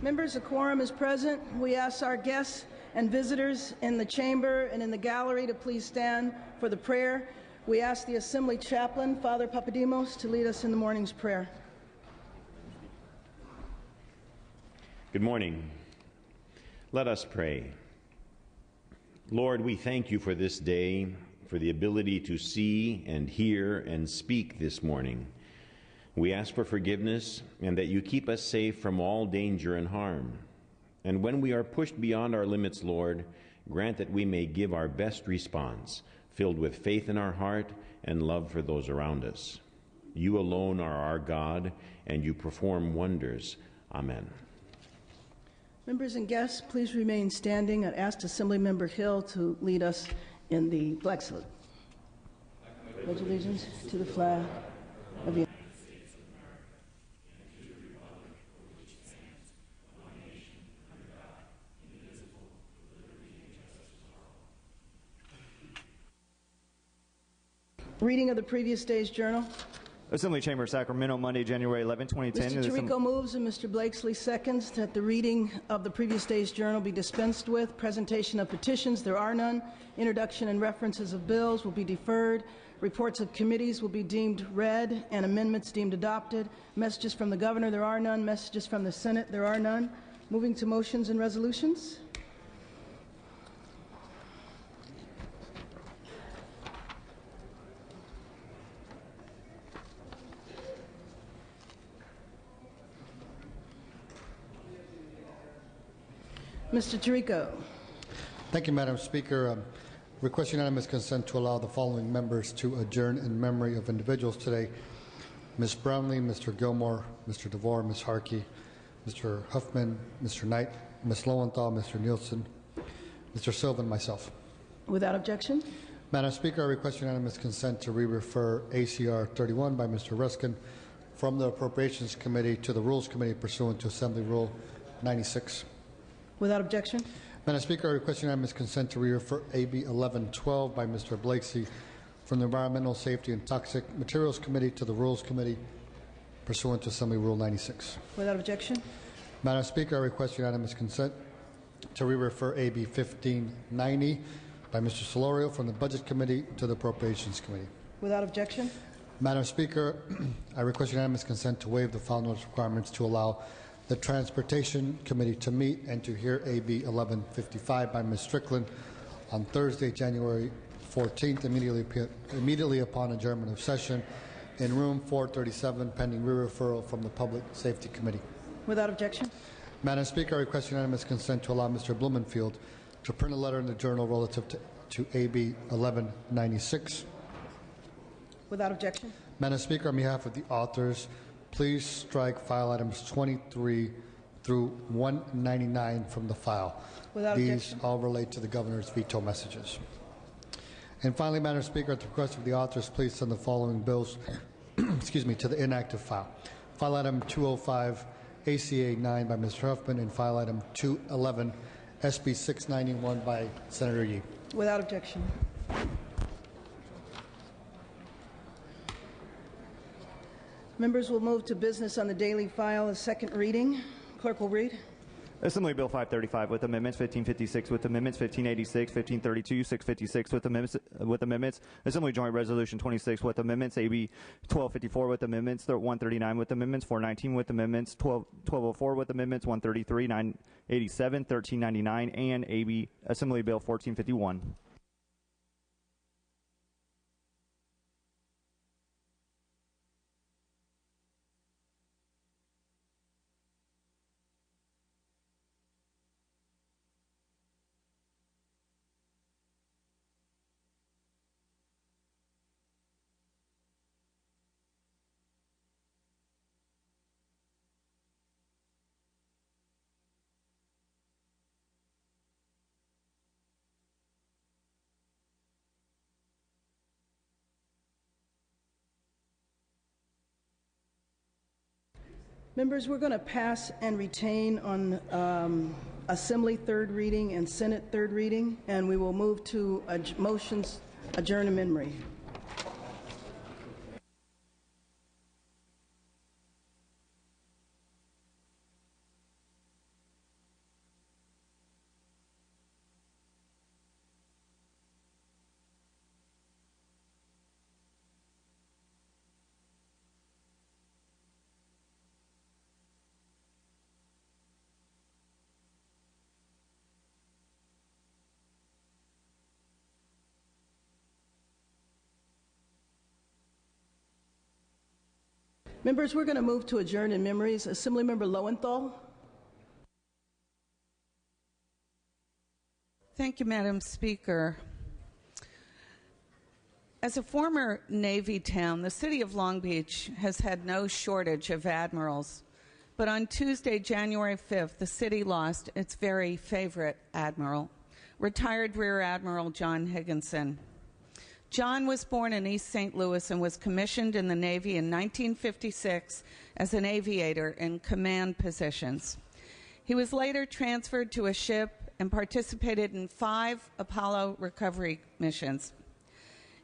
Members, a quorum is present. We ask our guests and visitors in the chamber and in the gallery to please stand for the prayer. We ask the Assembly Chaplain, Father Papadimos, to lead us in the morning's prayer. Good morning. Let us pray. Lord, we thank you for this day, for the ability to see and hear and speak this morning. We ask for forgiveness and that you keep us safe from all danger and harm. And when we are pushed beyond our limits, Lord, grant that we may give our best response, filled with faith in our heart and love for those around us. You alone are our God, and you perform wonders. Amen. Members and guests, please remain standing. I asked Assemblymember Hill to lead us in the flag salute. Pledge allegiance to the flag of the Reading of the previous day's journal. Assembly Chamber, Sacramento, Monday, January 11, 2010. Mr. Tirico moves and Mr. Blakesley seconds that the reading of the previous day's journal be dispensed with. Presentation of petitions, there are none. Introduction and references of bills will be deferred. Reports of committees will be deemed read and amendments deemed adopted. Messages from the governor, there are none. Messages from the Senate, there are none. Moving to motions and resolutions. Mr. Tirico. Thank you, Madam Speaker. Request unanimous consent to allow the following members to adjourn in memory of individuals today: Ms. Brownlee, Mr. Gilmore, Mr. DeVore, Ms. Harkey, Mr. Huffman, Mr. Knight, Ms. Lowenthal, Mr. Nielsen, Mr. Silva, and myself. Without objection. Madam Speaker, I request unanimous consent to re-refer ACR 31 by Mr. Ruskin from the Appropriations Committee to the Rules Committee pursuant to Assembly Rule 96. Without objection. Madam Speaker, I request unanimous consent to re-refer AB 1112 by Mr. Blakesley from the Environmental Safety and Toxic Materials Committee to the Rules Committee pursuant to Assembly Rule 96. Without objection. Madam Speaker, I request unanimous consent to re-refer AB 1590 by Mr. Solorio from the Budget Committee to the Appropriations Committee. Without objection. Madam Speaker, I request unanimous consent to waive the file notice requirements to allow the Transportation Committee to meet and to hear AB 1155 by Ms. Strickland on Thursday, January 14th, immediately upon adjournment of session in room 437, pending re-referral from the Public Safety Committee. Without objection. Madam Speaker, I request unanimous consent to allow Mr. Blumenfield to print a letter in the Journal relative to AB 1196. Without objection. Madam Speaker, on behalf of the authors, please strike file items 23 through 199 from the file. Without These objection. all relate to the governor's veto messages. And finally, Madam Speaker, at the request of the authors, please send the following bills excuse me, to the inactive file. File item 205, ACA 9 by Mr. Huffman, and file item 211, SB 691 by Senator Yee. Without objection. Members will move to business on the daily file, a second reading. Clerk will read. Assembly Bill 535 with amendments, 1556 with amendments, 1586, 1532, 656 with amendments, Assembly Joint Resolution 26 with amendments, AB 1254 with amendments, 139 with amendments, 419 with amendments, 1204 with amendments, 133, 987, 1399, and AB Assembly Bill 1451. Members, we're going to pass and retain on Assembly third reading and Senate third reading, and we will move to motions adjourn in memory. Members, we're going to move to adjourn in memories. Assemblymember Lowenthal. Thank you, Madam Speaker. As a former Navy town, the city of Long Beach has had no shortage of admirals. But on Tuesday, January 5th, the city lost its very favorite admiral, retired Rear Admiral John Higginson. John was born in East St. Louis and was commissioned in the Navy in 1956 as an aviator in command positions. He was later transferred to a ship and participated in 5 Apollo recovery missions.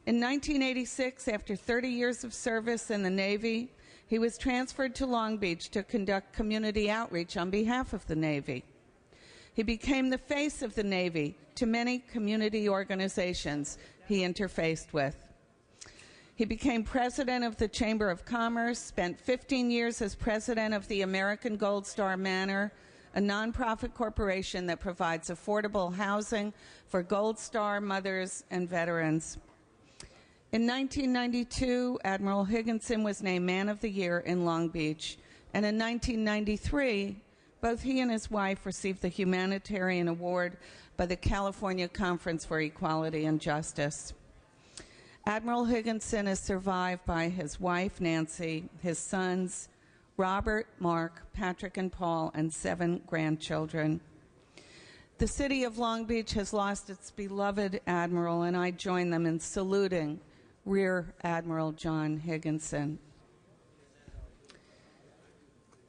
In 1986, after 30 years of service in the Navy, he was transferred to Long Beach to conduct community outreach on behalf of the Navy. He became the face of the Navy to many community organizations he interfaced with. He became president of the Chamber of Commerce, spent 15 years as president of the American Gold Star Manor, a nonprofit corporation that provides affordable housing for Gold Star mothers and veterans. In 1992, Admiral Higginson was named Man of the Year in Long Beach, and in 1993, both he and his wife received the Humanitarian Award by the California Conference for Equality and Justice. Admiral Higginson is survived by his wife, Nancy, his sons, Robert, Mark, Patrick, and Paul, and 7 grandchildren. The city of Long Beach has lost its beloved admiral, and I join them in saluting Rear Admiral John Higginson.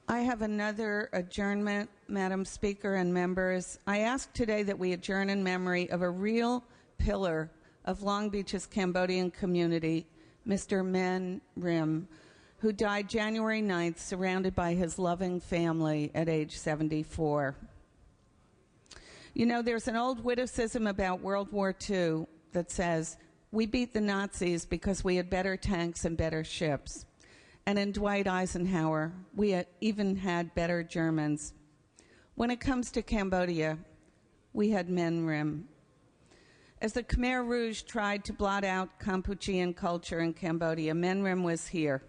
I have another adjournment, Madam Speaker and members. I ask today that we adjourn in memory of a real pillar of Long Beach's Cambodian community, Mr. Men Rim, who died January 9th, surrounded by his loving family at age 74. You know, there's an old witticism about World War II that says, we beat the Nazis because we had better tanks and better ships. And in Dwight Eisenhower, we even had better Germans. When it comes to Cambodia, we had Men Rim. As the Khmer Rouge tried to blot out Kampuchean culture in Cambodia, Men Rim was here,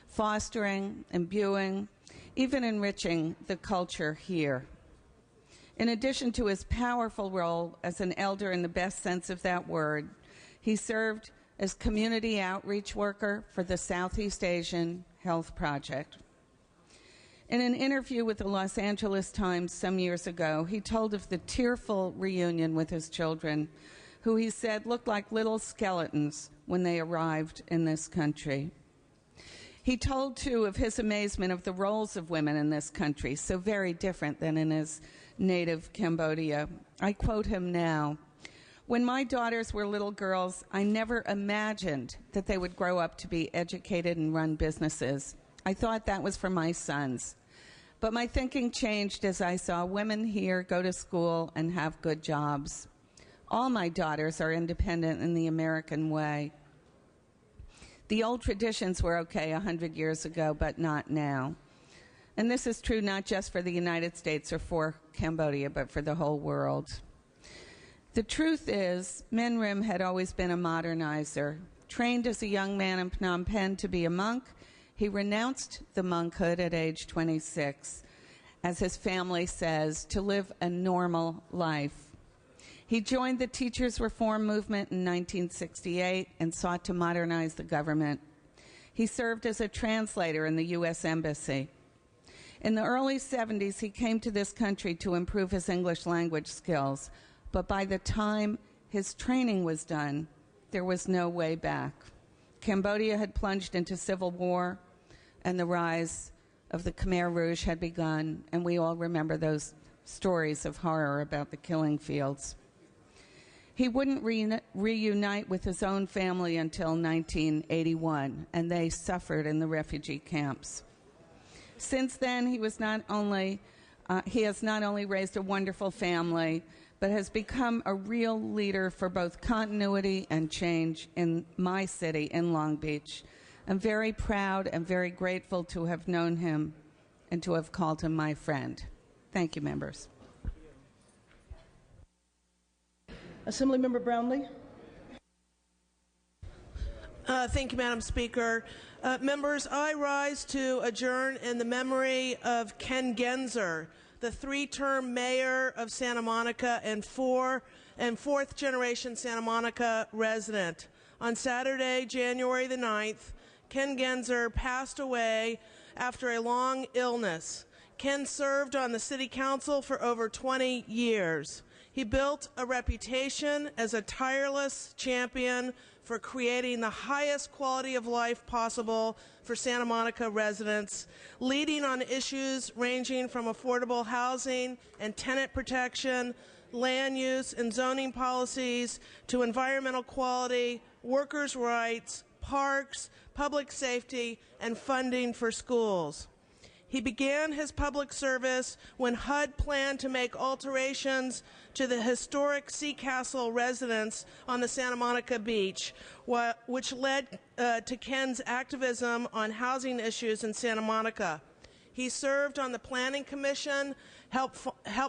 fostering, imbuing, even enriching the culture here. In addition to his powerful role as an elder in the best sense of that word, he served as community outreach worker for the Southeast Asian Health Project. In an interview with the Los Angeles Times some years ago, he told of the tearful reunion with his children, who he said looked like little skeletons when they arrived in this country. He told, too, of his amazement of the roles of women in this country, so very different than in his native Cambodia. I quote him now. When my daughters were little girls, I never imagined that they would grow up to be educated and run businesses. I thought that was for my sons. But my thinking changed as I saw women here go to school and have good jobs. All my daughters are independent in the American way. The old traditions were okay 100 years ago, but not now. And this is true not just for the United States or for Cambodia, but for the whole world. The truth is, Men Rim had always been a modernizer. Trained as a young man in Phnom Penh to be a monk, he renounced the monkhood at age 26, as his family says, to live a normal life. He joined the Teachers Reform Movement in 1968 and sought to modernize the government. He served as a translator in the U.S. Embassy. In the early 70s, he came to this country to improve his English language skills, but by the time his training was done, there was no way back. Cambodia had plunged into civil war, and the rise of the Khmer Rouge had begun, and we all remember those stories of horror about the killing fields. He wouldn't reunite with his own family until 1981, and they suffered in the refugee camps. Since then, he has not only raised a wonderful family, but has become a real leader for both continuity and change in my city, in Long Beach. I'm very proud and very grateful to have known him and to have called him my friend. Thank you, members. Assemblymember Brownlee. Thank you, Madam Speaker. Members, I rise to adjourn in the memory of Ken Genzer, the three-term mayor of Santa Monica and fourth-generation Santa Monica resident. On Saturday, January the 9th, Ken Genzer passed away after a long illness. Ken served on the City Council for over 20 years. He built a reputation as a tireless champion for creating the highest quality of life possible for Santa Monica residents, leading on issues ranging from affordable housing and tenant protection, land use and zoning policies, to environmental quality, workers' rights, parks, public safety, and funding for schools. He began his public service when HUD planned to make alterations to the historic Sea Castle residence on the Santa Monica beach, which led to Ken's activism on housing issues in Santa Monica. He served on the Planning Commission, helped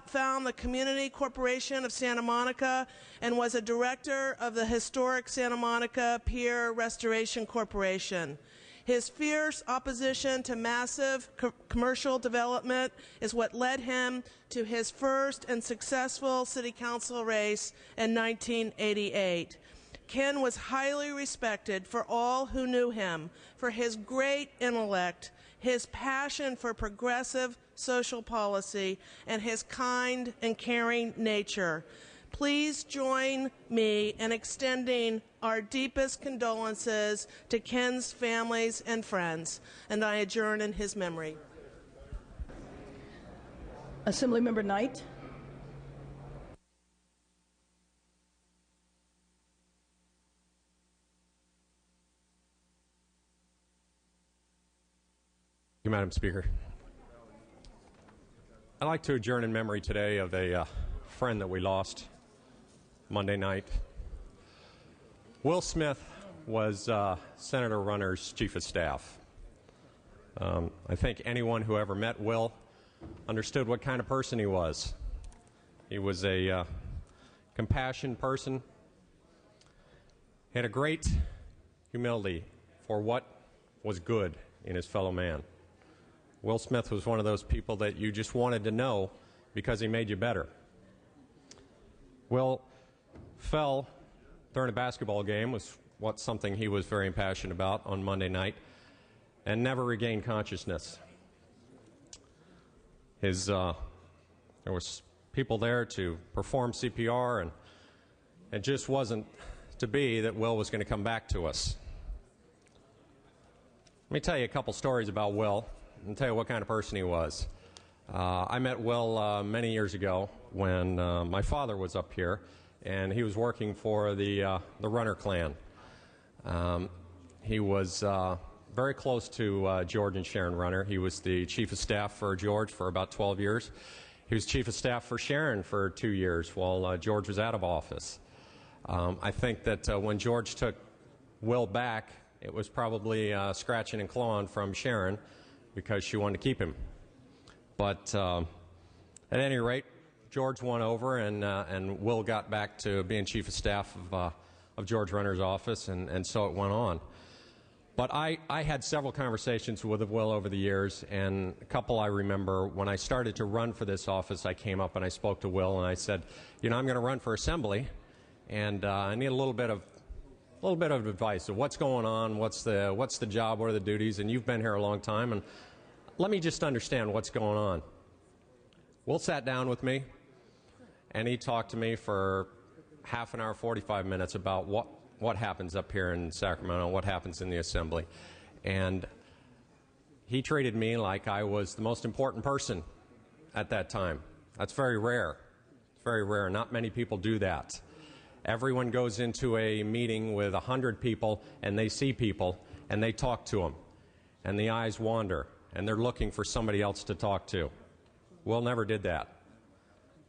found the Community Corporation of Santa Monica, and was a director of the historic Santa Monica Pier Restoration Corporation. His fierce opposition to massive commercial development is what led him to his first and successful city council race in 1988. Ken was highly respected for all who knew him, for his great intellect, his passion for progressive social policy, and his kind and caring nature. Please join me in extending our deepest condolences to Ken's families and friends, and I adjourn in his memory. Assemblymember Knight. Thank you, Madam Speaker. I'd like to adjourn in memory today of a friend that we lost Monday night. Will Smith was Senator Runner's chief of staff. I think anyone who ever met Will understood what kind of person he was. He was a compassionate person. He had a great humility for what was good in his fellow man. Will Smith was one of those people that you just wanted to know because he made you better. Will fell during a basketball game, was something he was very passionate about on Monday night, and never regained consciousness. There was people there to perform CPR, and it just wasn't to be that Will was going to come back to us. Let me tell you a couple stories about Will and tell you what kind of person he was. I met Will many years ago when my father was up here, and he was working for the Runner clan. He was very close to George and Sharon Runner. He was the chief of staff for George for about 12 years. He was chief of staff for Sharon for 2 years while George was out of office. I think that when George took Will back, it was probably scratching and clawing from Sharon because she wanted to keep him. But at any rate, George won over, and Will got back to being chief of staff of George Runner's office, and so it went on. But I had several conversations with Will over the years, and a couple I remember when I started to run for this office, I came up and I spoke to Will, and I said, you know, I'm going to run for assembly, and I need a little bit of advice of what's going on, what's the job, what are the duties, and you've been here a long time, and let me just understand what's going on. Will sat down with me, and he talked to me for half an hour, 45 minutes about what happens up here in Sacramento, what happens in the assembly. And he treated me like I was the most important person at that time. That's very rare. It's very rare. Not many people do that. Everyone goes into a meeting with 100 people, and they see people, and they talk to them, and the eyes wander, and they're looking for somebody else to talk to. Will never did that.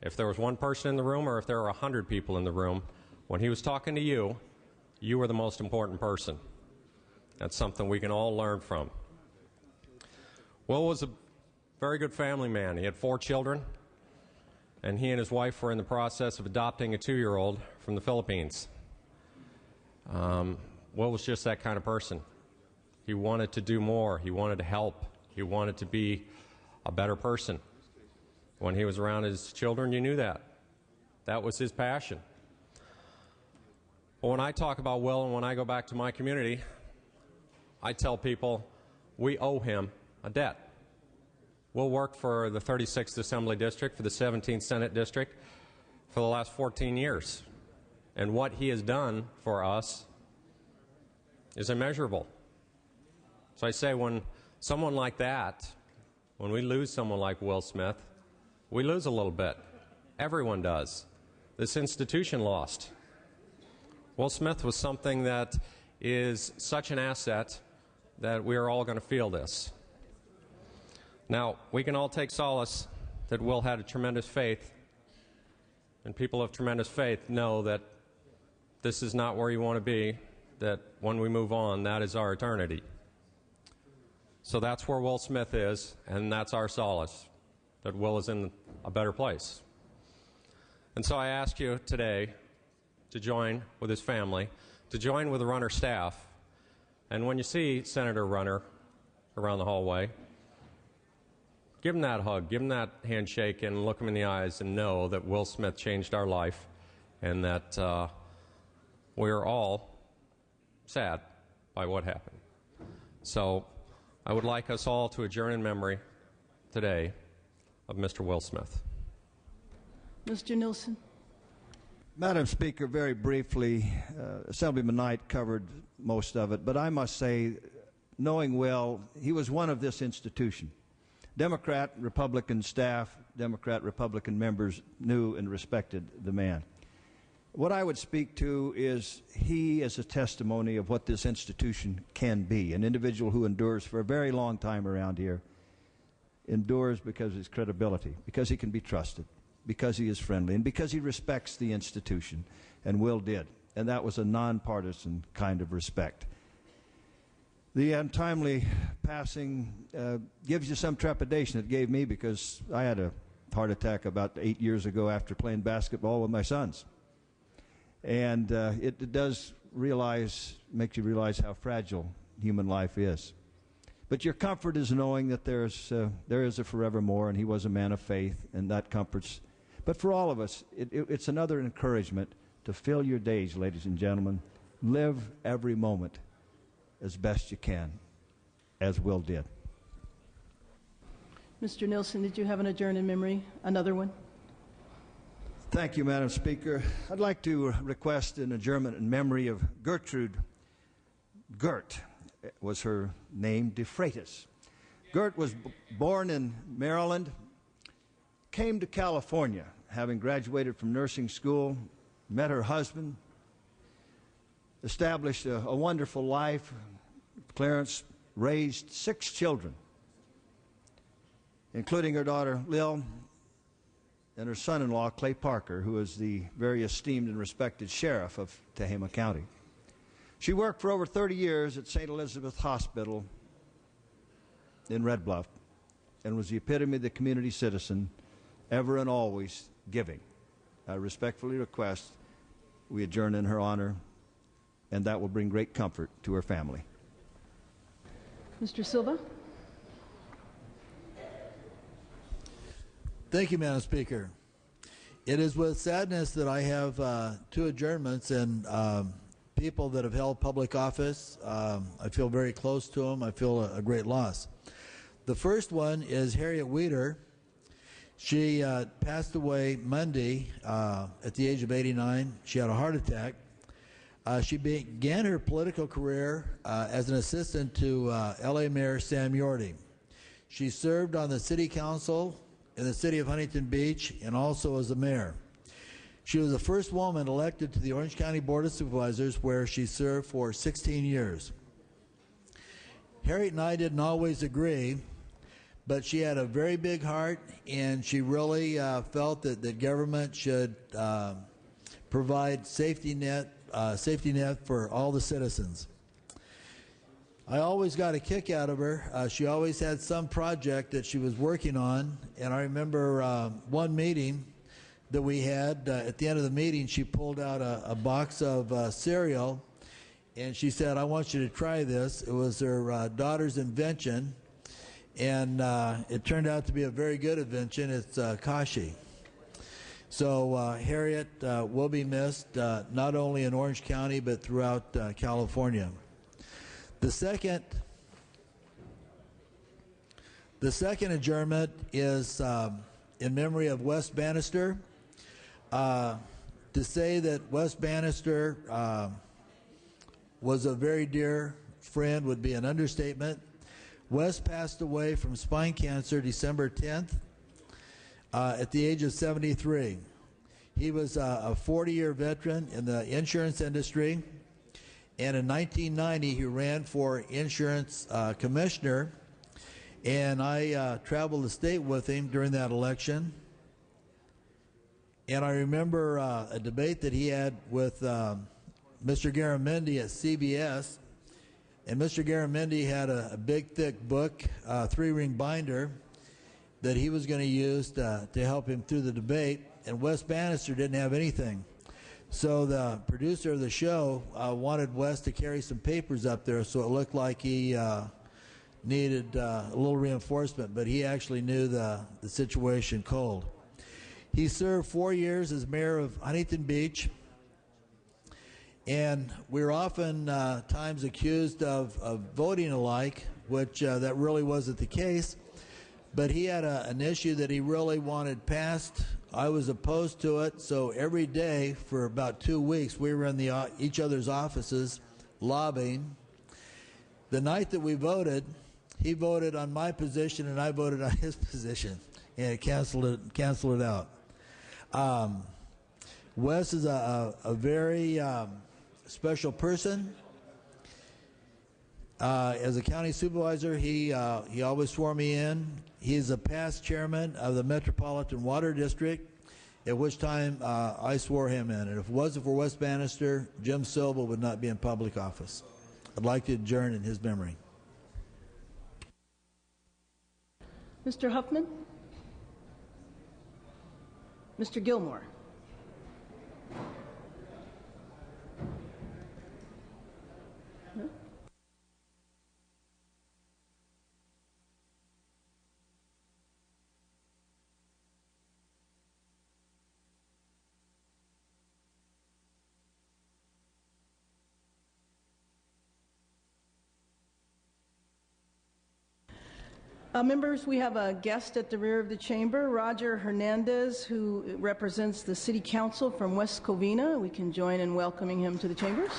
If there was one person in the room or if there were 100 people in the room, when he was talking to you, you were the most important person. That's something we can all learn from. Will was a very good family man. He had 4 children, and he and his wife were in the process of adopting a 2-year-old from the Philippines. Will was just that kind of person. He wanted to do more. He wanted to help. He wanted to be a better person. When he was around his children, you knew that. That was his passion. But when I talk about Will and when I go back to my community, I tell people we owe him a debt. Will worked for the 36th Assembly District, for the 17th Senate District for the last 14 years. And what he has done for us is immeasurable. So I say when someone like that, when we lose someone like Will Smith, we lose a little bit. Everyone does. This institution lost. Will Smith was something that is such an asset that we are all going to feel this. Now, we can all take solace that Will had a tremendous faith, and people of tremendous faith know that this is not where you want to be, that when we move on, that is our eternity. So that's where Will Smith is, and that's our solace, that Will is in a better place. And so I ask you today to join with his family, to join with the Runner staff, and when you see Senator Runner around the hallway, give him that hug, give him that handshake, and look him in the eyes and know that Will Smith changed our life and that we are all sad by what happened. So I would like us all to adjourn in memory today of Mr. Will Smith. Mr. Nielsen. Madam Speaker, very briefly, Assemblyman Knight covered most of it, but I must say, knowing Will, he was one of this institution. Democrat, Republican staff, Democrat, Republican members knew and respected the man. What I would speak to is he is a testimony of what this institution can be, an individual who endures for a very long time around here, endures because of his credibility, because he can be trusted, because he is friendly, and because he respects the institution, and Will did. And that was a nonpartisan kind of respect. The untimely passing gives you some trepidation. It gave me, because I had a heart attack about 8 years ago after playing basketball with my sons. And it does make you realize how fragile human life is. But your comfort is knowing that there is a forevermore, and he was a man of faith, and that comforts. But for all of us, it's another encouragement to fill your days, ladies and gentlemen. Live every moment as best you can, as Will did. Mr. Nielsen, did you have an adjourn in memory? Another one? Thank you, Madam Speaker. I'd like to request an adjournment in memory of Gertrude. Gert was her name, de Freitas. Gert was born in Maryland, came to California, having graduated from nursing school, met her husband, established a wonderful life. Clarence raised 6 children, including her daughter Lil and her son-in-law Clay Parker, who is the very esteemed and respected sheriff of Tehama County. She worked for over 30 years at St. Elizabeth Hospital in Red Bluff and was the epitome of the community citizen, ever and always giving. I respectfully request we adjourn in her honor, and that will bring great comfort to her family. Mr. Silva? Thank you, Madam Speaker. It is with sadness that I have 2 adjournments and people that have held public office. I feel very close to them. I feel a great loss. The first one is Harriet Weeder. She passed away Monday at the age of 89. She had a heart attack. She began her political career as an assistant to L.A. Mayor Sam Yorty. She served on the city council in the city of Huntington Beach and also as a mayor. She was the first woman elected to the Orange County Board of Supervisors, where she served for 16 years. Harriet and I didn't always agree, but she had a very big heart, and she really felt that government should provide safety net for all the citizens. I always got a kick out of her. She always had some project that she was working on, and I remember one meeting that we had. At the end of the meeting, she pulled out a box of cereal, and she said, "I want you to try this." It was her daughter's invention, and it turned out to be a very good invention. It's Kashi. So Harriet will be missed, not only in Orange County but throughout California. The second adjournment is in memory of Wes Bannister. To say that Wes Bannister was a very dear friend would be an understatement. Wes passed away from spine cancer December 10th at the age of 73. He was a 40-year veteran in the insurance industry, and in 1990 he ran for insurance commissioner, and I traveled the state with him during that election. And I remember a debate that he had with Mr. Garamendi at CBS, and Mr. Garamendi had a big, thick book, 3-ring binder, that he was going to use to help him through the debate, and Wes Bannister didn't have anything. So the producer of the show wanted Wes to carry some papers up there so it looked like he needed a little reinforcement, but he actually knew the situation cold. He served 4 years as mayor of Huntington Beach, and we were often times accused of voting alike, which that really wasn't the case. But he had an issue that he really wanted passed. I was opposed to it, so every day for about 2 weeks we were in each other's offices lobbying. The night that we voted, he voted on my position and I voted on his position, and it canceled it out. Wes is a very special person. As a county supervisor, he always swore me in. He's a past chairman of the Metropolitan Water District, at which time I swore him in. And if it wasn't for Wes Bannister, Jim Silva would not be in public office. I'd like to adjourn in his memory. Mr. Huffman? Mr. Gilmore? No? Members, we have a guest at the rear of the chamber, Roger Hernandez, who represents the City Council from West Covina. We can join in welcoming him to the chambers.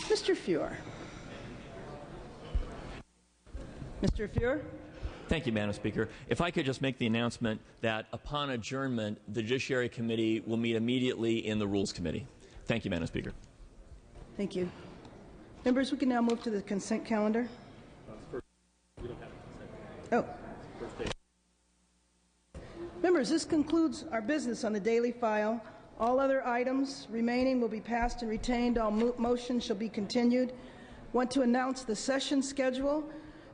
Mr. Fuhr. Mr. Fuhr? Thank you, Madam Speaker. If I could just make the announcement that upon adjournment, the Judiciary Committee will meet immediately in the Rules Committee. Thank you, Madam Speaker. Thank you. Members, we can now move to the consent calendar. Oh. Members, this concludes our business on the daily file. All other items remaining will be passed and retained. All motions shall be continued. Want to announce the session schedule.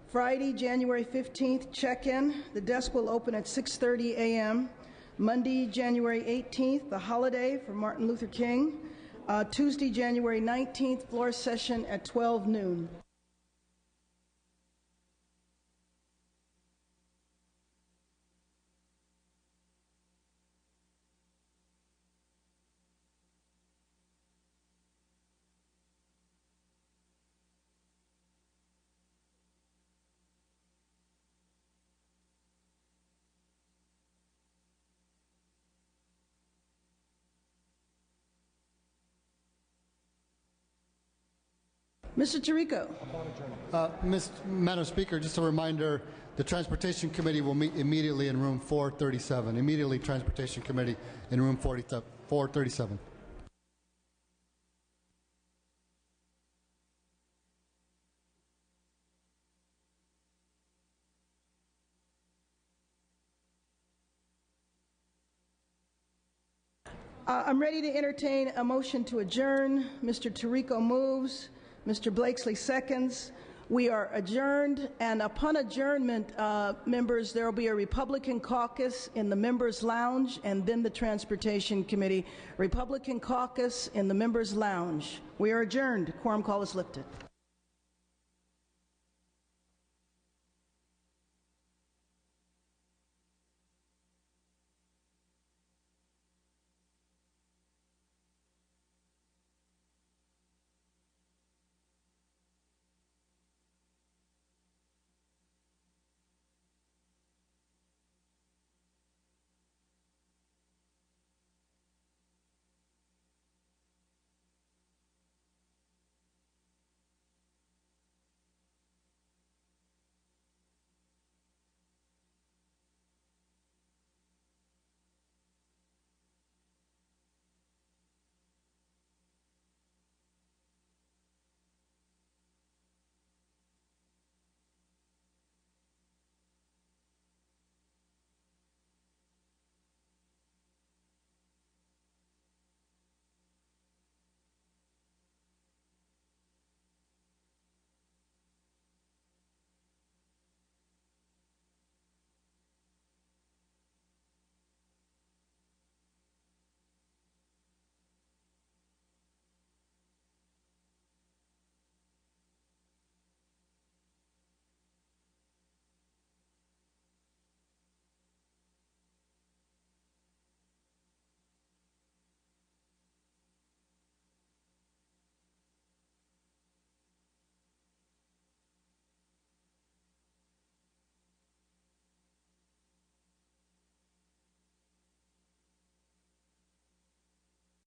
Friday, January 15th, check-in. The desk will open at 6:30 a.m. Monday, January 18th, the holiday for Martin Luther King. Tuesday, January 19th, floor session at 12 noon. Mr. Tirico. Madam Speaker, just a reminder, the Transportation Committee will meet immediately in room 437. Immediately, Transportation Committee in room 437. I'm ready to entertain a motion to adjourn. Mr. Tirico moves. Mr. Blakesley seconds. We are adjourned, and upon adjournment, members, there will be a Republican caucus in the members' lounge and then the Transportation Committee. Republican caucus in the members' lounge. We are adjourned. Quorum call is lifted.